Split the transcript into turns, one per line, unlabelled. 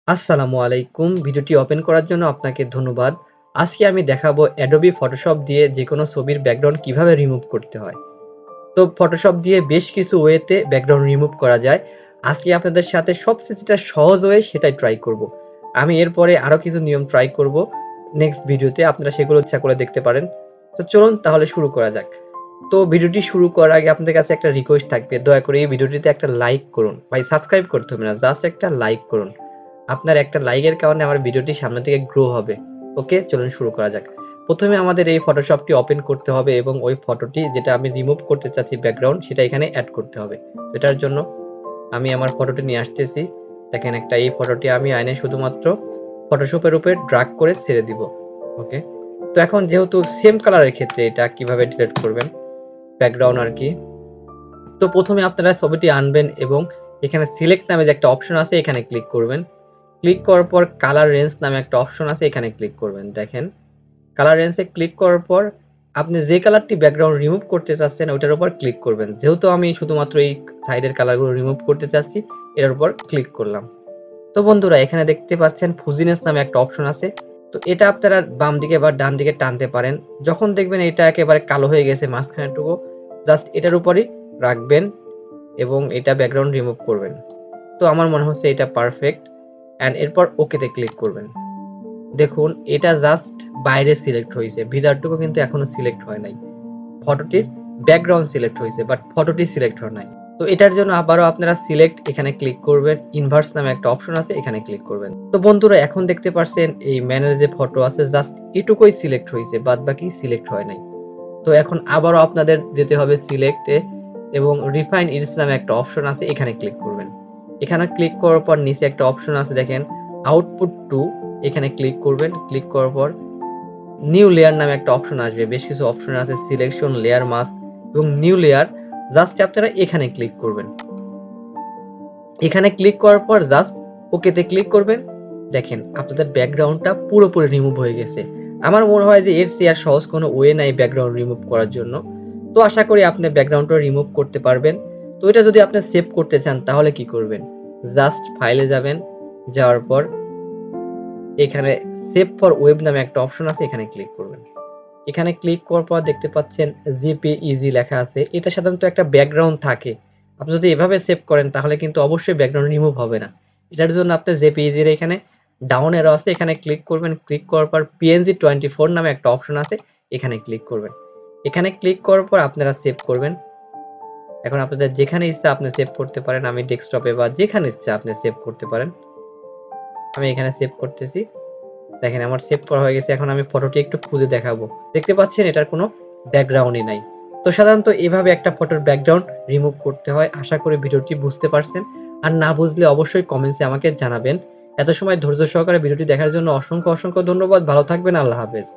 আসসালামু আলাইকুম। ভিডিওটি ওপেন করার জন্য আপনাকে ধন্যবাদ। আজকে আমি দেখাবো Adobe Photoshop দিয়ে যেকোনো ছবির ব্যাকগ্রাউন্ড কিভাবে রিমুভ করতে হয়। তো Photoshop দিয়ে বেশ কিছু ওয়েতে ব্যাকগ্রাউন্ড রিমুভ করা যায়। আজকে আপনাদের সাথে সবচেয়ে যেটা সহজ ওয়ে সেটাই ট্রাই করব। আমি এরপরে আরো কিছু নিয়ম ট্রাই করব নেক্সট ভিডিওতে। আপনারা সেগুলো ইচ্ছা করে দেখতে পারেন। তো চলুন তাহলে শুরু করা যাক। তো ভিডিওটি শুরু করার আগে আপনাদের কাছে একটা রিকোয়েস্ট থাকবে। দয়া করে এই ভিডিওটিতে একটা লাইক করুন। ভাই সাবস্ক্রাইব করতে হবে না, জাস্ট একটা লাইক করুন। আপনার একটা লাইকের কারণে আমার ভিডিওটি সামনে থেকে গ্রো হবে। ওকে, চলুন শুরু করা যাক। প্রথমে আমাদের এই ফটোশপটি ওপেন করতে হবে এবং ওই ফটোটি যেটা আমি রিমুভ করতে চাচ্ছি ব্যাকগ্রাউন্ড সেটা এখানে অ্যাড করতে হবে। এটার জন্য আমি আমার ফটোটি নিয়ে আসতেছি। দেখেন একটা এই ফটোটি আমি আইনে শুধুমাত্র ফটোশপের উপরে ড্রাগ করে ছেড়ে দিব। ওকে, তো এখন যেহেতু সেম কালারের ক্ষেত্রে এটা কিভাবে ডিলিট করবেন ব্যাকগ্রাউন্ড আর কি। তো প্রথমে আপনারা ছবিটি আনবেন এবং এখানে সিলেক্ট নামে যে একটা অপশন আছে এখানে ক্লিক করবেন। ক্লিক করার পর কালার রেঞ্জ নামে একটা অপশন আছে এখানে ক্লিক করবেন। দেখেন কালার রেঞ্জে ক্লিক করার পর আপনি যে কালারটি ব্যাকগ্রাউন্ড রিমুভ করতে চাচ্ছেন ওইটার উপর ক্লিক করবেন। যেহেতু আমি শুধুমাত্র এই সাইডের কালারগুলো রিমুভ করতে চাচ্ছি এটার উপর ক্লিক করলাম। তো বন্ধুরা এখানে দেখতে পাচ্ছেন ফুজিনেস নামে একটা অপশন আছে। তো এটা আপনারা বাম দিকে বা ডান দিকে টানতে পারেন। যখন দেখবেন এটা একেবারে কালো হয়ে গেছে মাঝখানেটুকু, জাস্ট এটার উপরই রাখবেন এবং এটা ব্যাকগ্রাউন্ড রিমুভ করবেন। তো আমার মনে হচ্ছে এটা পারফেক্ট। অ্যান্ড এরপর ওকেতে ক্লিক করবেন। দেখুন এটা জাস্ট বাইরে সিলেক্ট হয়েছে, ভিতরটুকু কিন্তু এখনো সিলেক্ট হয় নাই। ফটোটির ব্যাকগ্রাউন্ড সিলেক্ট হয়েছে বাট ফটোটি সিলেক্ট হয় নাই। তো এটার জন্য আবারও আপনারা সিলেক্ট এখানে ক্লিক করবেন। ইনভার্স নামে একটা অপশন আছে এখানে ক্লিক করবেন। তো বন্ধুরা এখন দেখতে পাচ্ছেন এই ম্যানের যে ফটো আছে জাস্ট এটুকুই সিলেক্ট হয়েছে, বাদ বাকি সিলেক্ট হয় নাই। তো এখন আবারও আপনাদের যেতে হবে সিলেক্টে এবং রিফাইন ইডস নামে একটা অপশন আছে এখানে ক্লিক করবেন। এখানে ক্লিক করার পর নিচে একটা অপশন আছে দেখেন আউটপুট টু, এখানে ক্লিক করবেন। ক্লিক করার পর নিউ লেয়ার নামে একটা অপশন আসবে। বেশ কিছু অপশন আছে সিলেকশন, লেয়ার মাস্ক এবং নিউ লেয়ার। জাস্ট আপনারা এখানে ক্লিক করবেন। এখানে ক্লিক করার পর জাস্ট ওকেতে ক্লিক করবেন। দেখেন আপনাদের ব্যাকগ্রাউন্ডটা পুরোপুরি রিমুভ হয়ে গেছে। আমার মনে হয় যে এর চেয়ে আর সহজ কোনো ওয়ে নাই ব্যাকগ্রাউন্ড রিমুভ করার জন্য। তো আশা করি আপনি ব্যাকগ্রাউন্ডটা রিমুভ করতে পারবেন। তো এটা যদি আপনি সেভ করতে চান তাহলে কি করবেন, জাস্ট ফাইলে যাবেন, যাওয়ার পর এখানে সেভ ফর ওয়েব নামে একটা অপশন আছে এখানে ক্লিক করবেন। এখানে ক্লিক করার পর দেখতে পাচ্ছেন জেপিইজি লেখা আছে। এটা সাধারণত একটা ব্যাকগ্রাউন্ড থাকে। আপনি যদি এভাবে সেভ করেন তাহলে কিন্তু অবশ্যই ব্যাকগ্রাউন্ড রিমুভ হবে না। এটার জন্য আপনি জেপিইজি এর এখানে ডাউন অ্যারো আছে এখানে ক্লিক করবেন। ক্লিক করার পর পিএনজি 24 নামে একটা অপশন আছে এখানে ক্লিক করবেন। এখানে ক্লিক করার পর আপনারা সেভ করবেন। এখন আপনাদের যেখানে ইচ্ছা আপনি সেভ করতে পারেন। আমি ডেস্কটপে বা যেখানে ইচ্ছা আপনি সেভ করতে পারেন। আমি এখানে সেভ করতেছি। দেখেন আমার সেভ করা হয়ে গেছে। এখন আমি ফটোটি একটু খুঁজে দেখাবো। দেখতে পাচ্ছেন এটার কোনো ব্যাকগ্রাউন্ডই নাই। তো সাধারণত এভাবে একটা ফটোর ব্যাকগ্রাউন্ড রিমুভ করতে হয়। আশা করি ভিডিওটি বুঝতে পারছেন। আর না বুঝলে অবশ্যই কমেন্টসে আমাকে জানাবেন। এত সময় ধৈর্য সহকারে ভিডিওটি দেখার জন্য অসংখ্য ধন্যবাদ। ভালো থাকবেন। আল্লাহ হাফেজ।